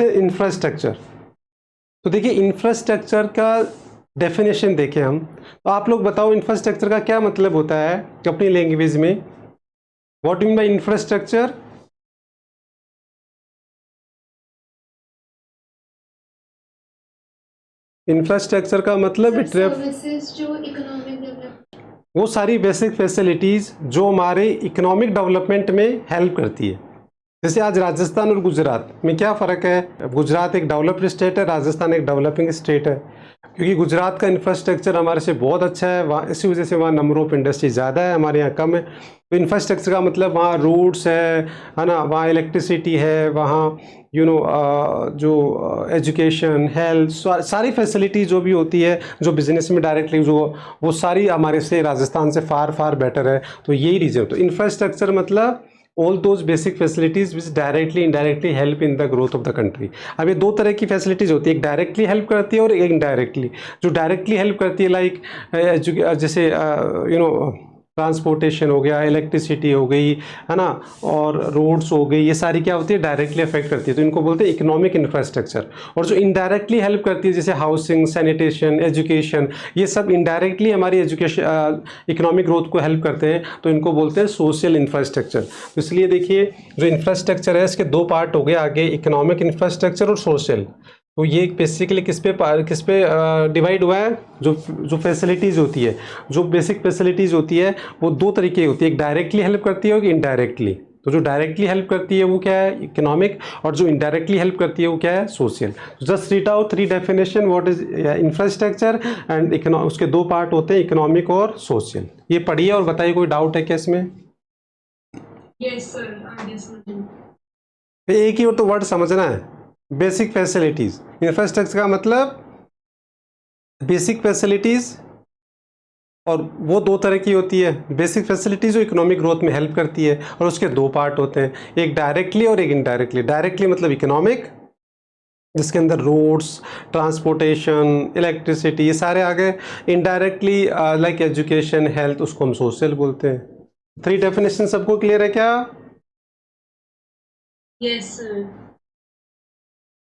Infrastructure. तो देखिए infrastructure का डेफिनेशन देखें हम, तो आप लोग बताओ इंफ्रास्ट्रक्चर का क्या मतलब होता है अपनी लैंग्वेज में। What mean by infrastructure? Infrastructure का मतलब सर्विसेज जो इकोनॉमिक डेवलपमेंट, वो सारी बेसिक फैसिलिटीज जो हमारे इकोनॉमिक डेवलपमेंट में हेल्प करती है। जैसे आज राजस्थान और गुजरात में क्या फ़र्क है? गुजरात एक डेवलप्ड स्टेट है, राजस्थान एक डेवलपिंग स्टेट है। क्योंकि गुजरात का इंफ्रास्ट्रक्चर हमारे से बहुत अच्छा है, वहाँ इसी वजह से वहाँ नंबर ऑफ इंडस्ट्री ज़्यादा है, हमारे यहाँ कम है। तो इंफ्रास्ट्रक्चर का मतलब वहाँ रोड्स है ना, वहाँ इलेक्ट्रिसिटी है, वहाँ जो एजुकेशन, हेल्थ, सारी फैसिलिटी जो भी होती है जो बिजनेस में डायरेक्टली जो वो सारी हमारे से राजस्थान से फार फार बेटर है। तो यही रीज़न। तो इंफ्रास्ट्रक्चर मतलब all those basic facilities which directly indirectly help in the growth of the country। अब ये दो तरह की फैसिलिटीज होती है, एक डायरेक्टली हेल्प करती है और एक इनडायरेक्टली। जो डायरेक्टली हेल्प करती है लाइक जैसे ट्रांसपोर्टेशन हो गया, इलेक्ट्रिसिटी हो गई, है ना, और रोड्स हो गई, ये सारी क्या होती है डायरेक्टली अफेक्ट करती है, तो इनको बोलते हैं इकोनॉमिक इंफ्रास्ट्रक्चर। और जो इनडायरेक्टली हेल्प करती है जैसे हाउसिंग, सैनिटेशन, एजुकेशन, ये सब इनडायरेक्टली हमारी एजुकेशन इकोनॉमिक ग्रोथ को हेल्प करते हैं, तो इनको बोलते हैं सोशल इंफ्रास्ट्रक्चर। तो इसलिए देखिए जो इंफ्रास्ट्रक्चर है इसके दो पार्ट हो गए आगे, इकोनॉमिक इंफ्रास्ट्रक्चर और सोशल। तो ये बेसिकली किस पे डिवाइड हुआ है? जो फैसिलिटीज़ होती है, जो बेसिक फैसिलिटीज़ होती है वो दो तरीके की होती है, एक डायरेक्टली हेल्प करती है और इनडायरेक्टली। तो जो डायरेक्टली हेल्प करती है वो क्या है? इकोनॉमिक, और जो इनडायरेक्टली हेल्प करती है वो क्या है? Social. Just read out three definition, what is infrastructure and उसके दो पार्ट होते हैं, इकोनॉमिक और सोशल। ये पढ़िए और बताइए कोई डाउट है क्या इसमें? Yes sir. एक ही और तो वर्ड समझना है, बेसिक फैसिलिटीज। इंफ्रास्ट्रक्चर का मतलब बेसिक फैसिलिटीज, और वो दो तरह की होती है, बेसिक फैसिलिटीज जो इकोनॉमिक ग्रोथ में हेल्प करती है, और उसके दो पार्ट होते हैं, एक डायरेक्टली और एक इनडायरेक्टली। डायरेक्टली मतलब इकोनॉमिक, जिसके अंदर रोड्स, ट्रांसपोर्टेशन, इलेक्ट्रिसिटी, ये सारे आ गए। इनडायरेक्टली लाइक एजुकेशन, हेल्थ, उसको हम सोशल बोलते हैं। थ्री डेफिनेशन सबको क्लियर है क्या? Yes sir.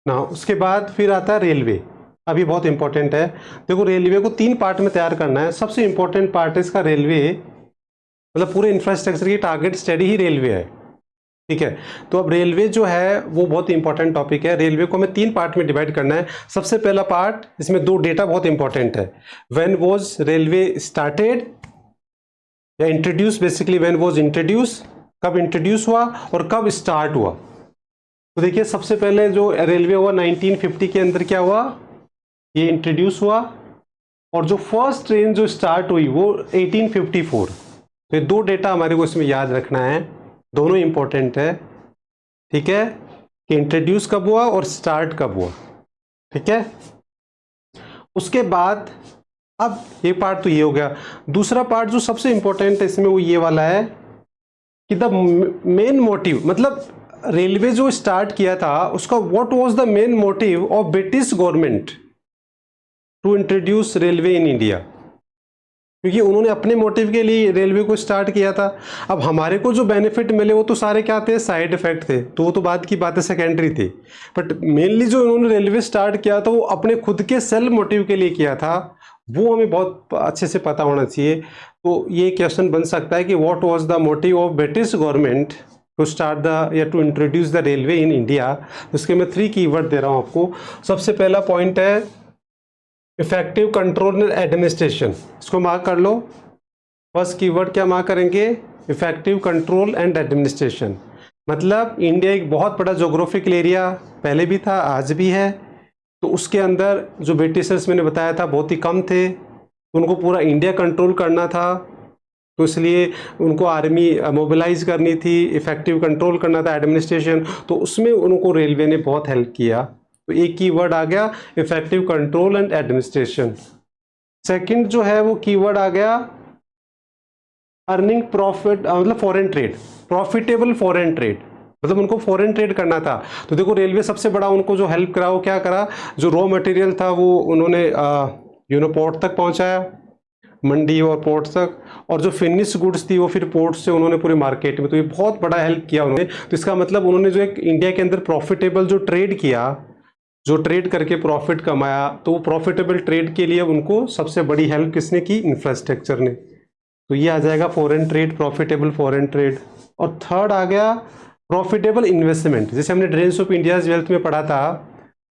ना उसके बाद फिर आता है रेलवे। अभी बहुत इंपॉर्टेंट है। देखो रेलवे को तीन पार्ट में तैयार करना है। सबसे इंपॉर्टेंट पार्ट है इसका रेलवे, मतलब पूरे इंफ्रास्ट्रक्चर की टारगेट स्टडी ही रेलवे है, ठीक है। तो अब रेलवे जो है वो बहुत इंपॉर्टेंट टॉपिक है। रेलवे को हमें तीन पार्ट में डिवाइड करना है। सबसे पहला पार्ट, इसमें दो डेटा बहुत इंपॉर्टेंट है। व्हेन वाज रेलवे स्टार्टेड या introduce, basically when was introduce, कब इंट्रोड्यूस हुआ और कब स्टार्ट हुआ। तो देखिए सबसे पहले जो रेलवे हुआ 1950 के अंदर क्या हुआ, ये इंट्रोड्यूस हुआ, और जो फर्स्ट ट्रेन जो स्टार्ट हुई वो 1854। तो ये दो डेटा हमारे को इसमें याद रखना है, दोनों इंपॉर्टेंट है, ठीक है, कि इंट्रोड्यूस कब हुआ और स्टार्ट कब हुआ, ठीक है। उसके बाद अब ये पार्ट तो ये हो गया। दूसरा पार्ट जो सबसे इंपॉर्टेंट है इसमें वो ये वाला है कि द मेन मोटिव, मतलब रेलवे जो स्टार्ट किया था उसका what was the main motive of British government to introduce railway in India. क्योंकि उन्होंने अपने मोटिव के लिए रेलवे को स्टार्ट किया था। अब हमारे को जो बेनिफिट मिले वो तो सारे क्या थे? साइड इफेक्ट थे, तो वो तो बात की बात है, सेकेंडरी थी। बट मेनली जो उन्होंने रेलवे स्टार्ट किया था वो अपने खुद के सेल्फ मोटिव के लिए किया था, वो हमें बहुत अच्छे से पता होना चाहिए। तो ये क्वेश्चन बन सकता है कि what was the motive of British government to start the या to introduce the railway in India. उसके मैं थ्री कीवर्ड दे रहा हूँ आपको। सबसे पहला पॉइंट है इफेक्टिव कंट्रोल एंड एडमिनिस्ट्रेशन, इसको मार्क कर लो। फर्स्ट कीवर्ड क्या मार्क करेंगे? Effective control and administration. मतलब इंडिया एक बहुत बड़ा जोग्राफिकल एरिया पहले भी था, आज भी है, तो उसके अंदर जो ब्रिटिशर्स मैंने बताया था बहुत ही कम थे, उनको पूरा इंडिया कंट्रोल करना था, तो इसलिए उनको आर्मी मोबिलाइज करनी थी, इफेक्टिव कंट्रोल करना था, एडमिनिस्ट्रेशन, तो उसमें उनको रेलवे ने बहुत हेल्प किया। तो एक कीवर्ड आ गया effective control and administration. Second जो है वो कीवर्ड आ गया अर्निंग प्रॉफिट, मतलब foreign trade, profitable foreign trade, मतलब उनको फॉरेन ट्रेड करना था। तो देखो रेलवे सबसे बड़ा उनको जो हेल्प करा वो क्या करा, जो रॉ मटेरियल था वो उन्होंने पोर्ट तक पहुंचाया, मंडी और पोर्ट तक, और जो फिनिश गुड्स थी वो फिर पोर्ट से उन्होंने पूरे मार्केट में, तो ये बहुत बड़ा हेल्प किया उन्होंने। तो इसका मतलब उन्होंने जो एक इंडिया के अंदर प्रॉफिटेबल जो ट्रेड किया, जो ट्रेड करके प्रॉफिट कमाया, तो वो प्रॉफिटेबल ट्रेड के लिए उनको सबसे बड़ी हेल्प किसने की? इंफ्रास्ट्रक्चर ने। तो ये आ जाएगा foreign trade, profitable foreign trade. और थर्ड आ गया प्रॉफिटेबल इन्वेस्टमेंट। जैसे हमने ड्रेन्स ऑफ इंडियाज वेल्थ में पढ़ा था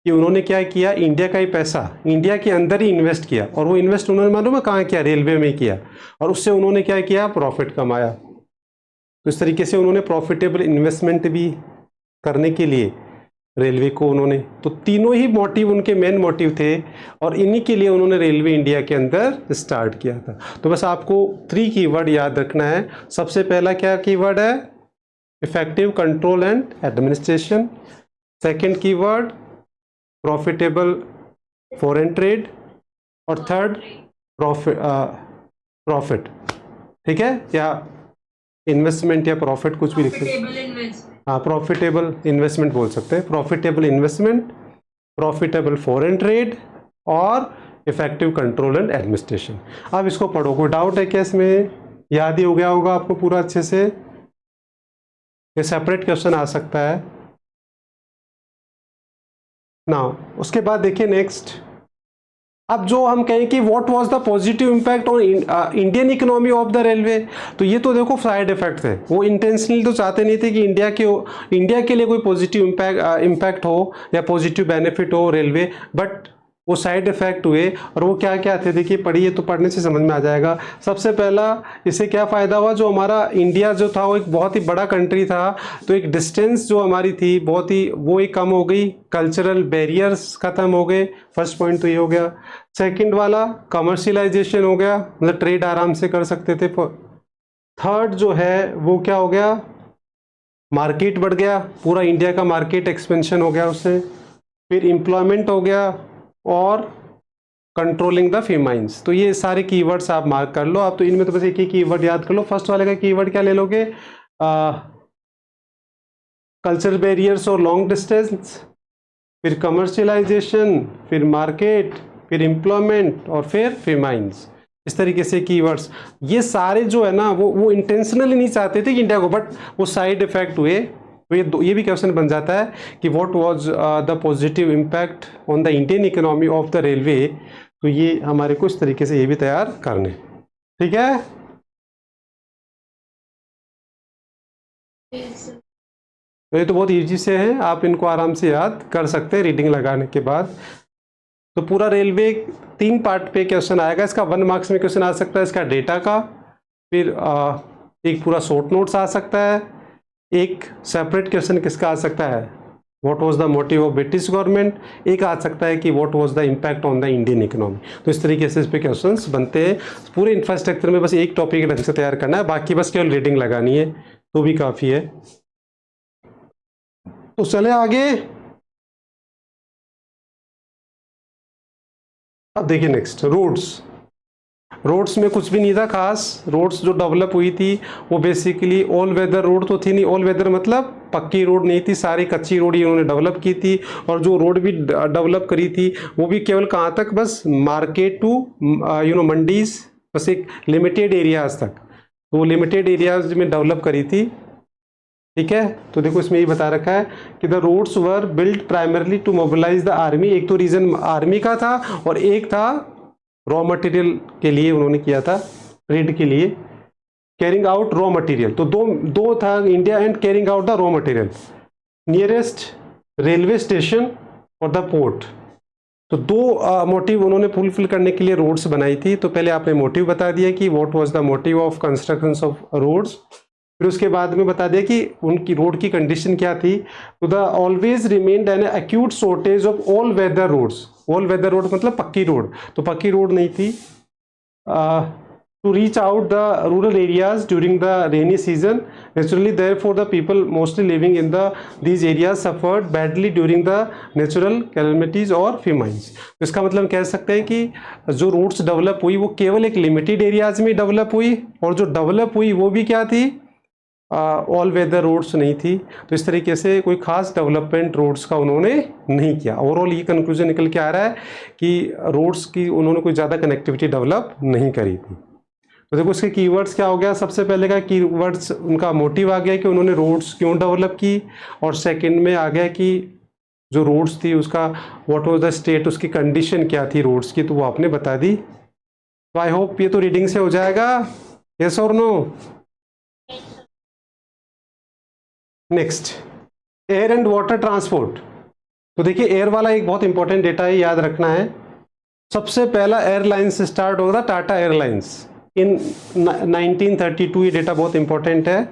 कि उन्होंने क्या किया, इंडिया का ही पैसा इंडिया के अंदर ही इन्वेस्ट किया, और वो इन्वेस्ट उन्होंने मालूम है कहाँ किया? रेलवे में किया, और उससे उन्होंने क्या किया? प्रॉफिट कमाया। तो इस तरीके से उन्होंने प्रॉफिटेबल इन्वेस्टमेंट भी करने के लिए रेलवे को उन्होंने, तो तीनों ही मोटिव उनके मेन मोटिव थे, और इन्हीं के लिए उन्होंने रेलवे इंडिया के अंदर स्टार्ट किया था। तो बस आपको 3 कीवर्ड याद रखना है। सबसे पहला क्या कीवर्ड है? Effective control and administration. Second keyword profitable foreign trade, और थर्ड प्रॉफिट। ठीक है, या इन्वेस्टमेंट या प्रॉफिट, कुछ भी लिख सकते हैं। Profitable investment. हाँ, प्रॉफिटेबल इन्वेस्टमेंट बोल सकते हैं। Profitable investment, profitable foreign trade, और इफेक्टिव कंट्रोल एंड एडमिनिस्ट्रेशन। अब इसको पढ़ो, कोई डाउट है क्या इसमें? याद ही हो गया होगा आपको पूरा अच्छे से? ये सेपरेट क्वेश्चन आ सकता है ना। उसके बाद देखिए नेक्स्ट, अब जो हम कहें कि what was the positive impact on Indian economy of the railway, तो ये तो देखो साइड इफेक्ट थे। वो इंटेंशनली तो चाहते नहीं थे कि इंडिया के लिए कोई पॉजिटिव इम्पैक्ट हो या पॉजिटिव बेनिफिट हो रेलवे, बट वो साइड इफेक्ट हुए। और वो क्या क्या थे देखिए, पढ़िए तो पढ़ने से समझ में आ जाएगा। सबसे पहला इससे क्या फ़ायदा हुआ, जो हमारा इंडिया जो था वो एक बहुत ही बड़ा कंट्री था, तो एक डिस्टेंस जो हमारी थी बहुत ही, वो एक कम हो गई। कल्चरल बैरियर्स ख़त्म हो गए। फर्स्ट पॉइंट तो ये हो गया। सेकंड वाला कमर्शियलाइजेशन हो गया, मतलब ट्रेड आराम से कर सकते थे। थर्ड जो है वो क्या हो गया, मार्केट बढ़ गया, पूरा इंडिया का मार्केट एक्सपेंशन हो गया उससे। फिर एम्प्लॉयमेंट हो गया, और कंट्रोलिंग द फेमाइंस। तो ये सारे कीवर्ड्स आप मार्क कर लो। आप तो इनमें तो बस एक ही कीवर्ड याद कर लो। फर्स्ट वाले का कीवर्ड क्या ले लोगे? कल्चरल बैरियर्स और लॉन्ग डिस्टेंस, फिर कमर्शियलाइजेशन, फिर मार्केट, फिर एम्प्लॉयमेंट, और फिर फेमाइंस। इस तरीके से कीवर्ड्स, ये सारे जो है ना वो इंटेंशनली नहीं चाहते थे कि इंडिया को, बट वो साइड इफेक्ट हुए। तो ये भी क्वेश्चन बन जाता है कि what was the positive impact on the Indian economy of the railway. तो ये हमारे को इस तरीके से ये भी तैयार करने। ठीक है, तो ये तो बहुत इजी से हैं, आप इनको आराम से याद कर सकते हैं रीडिंग लगाने के बाद। तो पूरा रेलवे 3 पार्ट पे क्वेश्चन आएगा। इसका 1 मार्क्स में क्वेश्चन आ सकता है इसका डेटा का, फिर एक पूरा शॉर्ट नोट्स आ सकता है, एक सेपरेट क्वेश्चन किसका आ सकता है, what was the motive of British government, एक आ सकता है कि what was the impact on the Indian economy. तो इस तरीके से इस पे क्वेश्चंस बनते हैं। पूरे इंफ्रास्ट्रक्चर में बस एक टॉपिक ढंग से तैयार करना है, बाकी बस केवल रीडिंग लगानी है तो भी काफ़ी है। तो चले आगे। अब देखिए नेक्स्ट, रोड्स में कुछ भी नहीं था खास। रोड्स जो डेवलप हुई थी वो बेसिकली ऑल वेदर रोड तो थी नहीं। ऑल वेदर मतलब पक्की रोड नहीं थी, सारी कच्ची रोड इन्होंने डेवलप की थी। और जो रोड भी डेवलप करी थी वो भी केवल कहाँ तक, बस मार्केट टू मंडीज, बस एक लिमिटेड एरियाज तक। तो वो लिमिटेड एरियाज में डेवलप करी थी। ठीक है, तो देखो इसमें ये बता रखा है कि the roads were build primarily to mobilize the army. एक तो रीजन आर्मी का था, और एक था रॉ मटेरियल के लिए उन्होंने किया था, ट्रेड के लिए, कैरिंग आउट रॉ मटेरियल। तो दो था, India and carrying out the raw material, nearest railway station और द पोर्ट। तो 2 मोटिव उन्होंने फुलफिल करने के लिए रोड्स बनाई थी। तो पहले आपने मोटिव बता दिया कि what was the motive of construction of roads, फिर उसके बाद में बता दिया कि उनकी रोड की कंडीशन क्या थी। तो the always remained an acute shortage of all weather roads. All weather road मतलब पक्की रोड, तो पक्की रोड नहीं थी। To reach out the rural areas during the rainy season, naturally therefore the people mostly living in the these areas suffered badly during the natural calamities और famines. तो इसका मतलब कह सकते हैं कि जो रोड्स डेवलप हुई वो केवल एक लिमिटेड एरियाज में डेवलप हुई, और जो डेवलप हुई वो भी क्या थी, ऑल वेदर रोड्स नहीं थी, तो इस तरीके से कोई खास डेवलपमेंट रोड्स का उन्होंने नहीं किया। ओवरऑल ये कंक्लूजन निकल के आ रहा है कि रोड्स की उन्होंने कोई ज़्यादा कनेक्टिविटी डेवलप नहीं करी थी। तो देखो इसके कीवर्ड्स क्या हो गया, सबसे पहले का कीवर्ड्स उनका मोटिव आ गया कि उन्होंने रोड्स क्यों डेवलप की, और सेकंड में आ गया कि जो रोड्स थी उसका व्हाट वाज द स्टेट, उसकी कंडीशन क्या थी रोड्स की, तो वो आपने बता दी। तो आई होप ये तो रीडिंग से हो जाएगा, यस और no. Next, air and water transport. तो देखिए एयर वाला एक बहुत इंपॉर्टेंट डेटा है, याद रखना है। सबसे पहला एयरलाइंस से स्टार्ट होगा टाटा एयरलाइंस इन 1932, ये डेटा बहुत इंपॉर्टेंट है।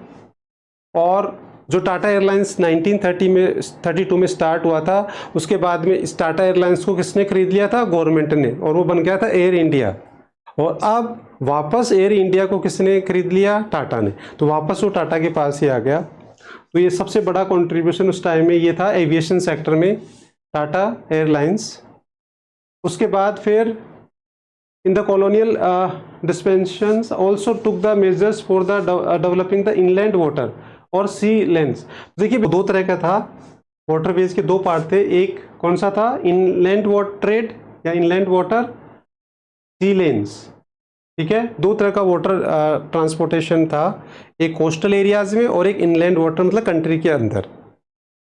और जो टाटा एयरलाइंस 1932 में स्टार्ट हुआ था, उसके बाद में इस टाटा एयरलाइंस को किसने खरीद लिया था, गवर्नमेंट ने, और वो बन गया था एयर इंडिया। और अब वापस एयर इंडिया को किसने खरीद लिया, टाटा ने, तो वापस वो टाटा के पास ही आ गया। तो ये सबसे बड़ा कंट्रीब्यूशन उस टाइम में ये था एविएशन सेक्टर में, टाटा एयरलाइंस। उसके बाद फिर in the colonial dispensations also took the measures for the developing the inland water और सी लेंस। देखिए दो तरह का था, वाटरवेज के दो पार्ट थे, एक कौन सा था, इनलैंड वाटर ट्रेड या इनलैंड वाटर, सी लेंस, ठीक है। दो तरह का वाटर ट्रांसपोर्टेशन था, एक कोस्टल एरियाज में और एक इनलैंड वाटर मतलब कंट्री के अंदर।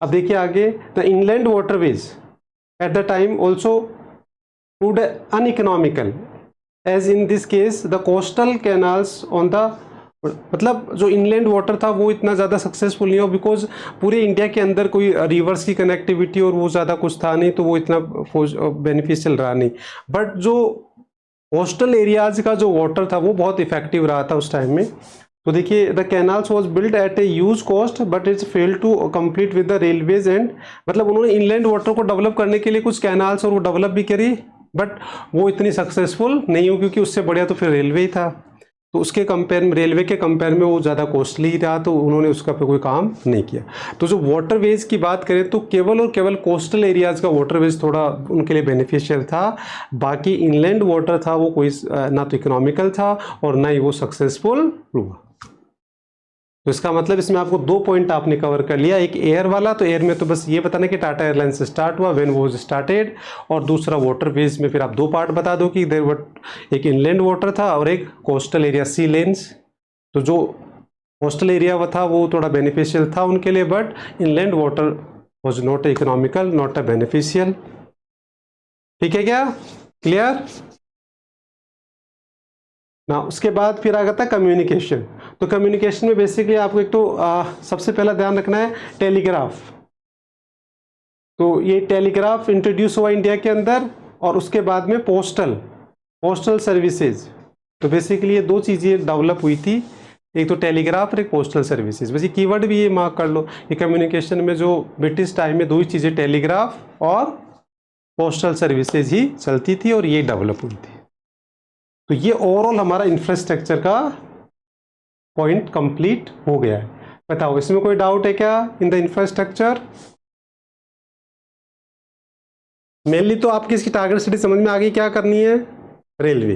अब देखिए आगे, the inland waterways at the time also proved uneconomical as in this case the coastal canals on the, मतलब जो इनलैंड वाटर था वो इतना ज़्यादा सक्सेसफुल नहीं हो, बिकॉज पूरे इंडिया के अंदर कोई रिवर्स की कनेक्टिविटी और वो ज़्यादा कुछ था नहीं, तो वो इतना बेनिफिशियल रहा नहीं। बट जो कोस्टल एरियाज का जो वाटर था वो बहुत इफेक्टिव रहा था उस टाइम में। तो देखिए the canals was build at a huge cost but its fail to complete with the railways and, मतलब उन्होंने इनलैंड वाटर को डेवलप करने के लिए कुछ कैनाल्स और वो डेवलप भी करी, बट वो इतनी सक्सेसफुल नहीं हुई, क्योंकि उससे बढ़िया तो फिर रेलवे ही था। तो उसके कंपेयर में, रेलवे के कंपेयर में वो ज़्यादा कॉस्टली ही रहा, तो उन्होंने उसका पे कोई काम नहीं किया। तो जो वाटरवेज की बात करें तो केवल और केवल कोस्टल एरियाज़ का वाटरवेज थोड़ा उनके लिए बेनिफिशियल था, बाकी इनलैंड वाटर था वो कोई ना तो इकोनॉमिकल था और ना ही वो सक्सेसफुल हुआ। तो इसका मतलब इसमें आपको दो पॉइंट आपने कवर कर लिया, एक एयर वाला, तो एयर में तो बस ये बताना कि टाटा एयरलाइंस से स्टार्ट हुआ, व्हेन वाज स्टार्टेड, और दूसरा वाटरवेज में फिर आप दो पार्ट बता दो कि देयर वर एक इनलैंड वाटर था और एक कोस्टल एरिया सी लेन्स। तो जो कोस्टल एरिया था वो थोड़ा बेनिफिशियल था उनके लिए, but inland water was not economical, not a beneficial. ठीक है क्या, क्लियर ना। उसके बाद फिर आ गया था कम्युनिकेशन। तो कम्युनिकेशन में बेसिकली आपको एक तो सबसे पहला ध्यान रखना है टेलीग्राफ। तो ये टेलीग्राफ इंट्रोड्यूस हुआ इंडिया के अंदर, और उसके बाद में पोस्टल सर्विसेज। तो बेसिकली ये दो चीज़ें डेवलप हुई थी, एक तो टेलीग्राफ और एक पोस्टल सर्विसेज। वैसे कीवर्ड भी ये मार्क कर लो, ये कम्युनिकेशन में जो ब्रिटिश टाइम में दो ही चीज़ें, टेलीग्राफ और पोस्टल सर्विसेज ही चलती थी और ये डेवलप हुई थी। तो ये ओवरऑल हमारा इंफ्रास्ट्रक्चर का पॉइंट कंप्लीट हो गया है। बताओ इसमें कोई डाउट है क्या इन द इंफ्रास्ट्रक्चर? मेनली तो आपकी इसकी टारगेट सिटी समझ में आ गई, क्या करनी है, रेलवे।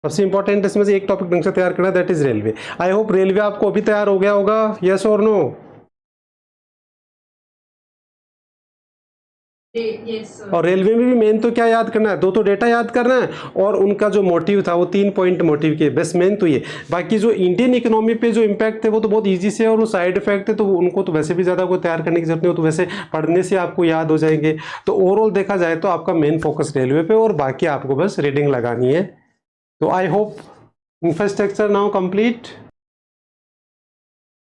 सबसे इंपॉर्टेंट इसमें से एक टॉपिक ढंग से तैयार करना, that is railway. I hope railway आपको अभी तैयार हो गया होगा, यस और नो? Yes, sir. और रेलवे में भी मेन तो क्या याद करना है, दो तो डेटा याद करना है, और उनका जो मोटिव था वो 3 पॉइंट मोटिव के, बस मेन तो ये। बाकी जो इंडियन इकोनॉमी पे जो इम्पैक्ट थे वो तो बहुत इजी से, और वो साइड इफेक्ट थे तो उनको तो वैसे भी ज़्यादा कोई तैयार करने की जरूरत नहीं हो, तो वैसे पढ़ने से आपको याद हो जाएंगे। तो ओवरऑल देखा जाए तो आपका मेन फोकस रेलवे पे, और बाकी आपको बस रीडिंग लगानी है। तो I hope infrastructure now complete.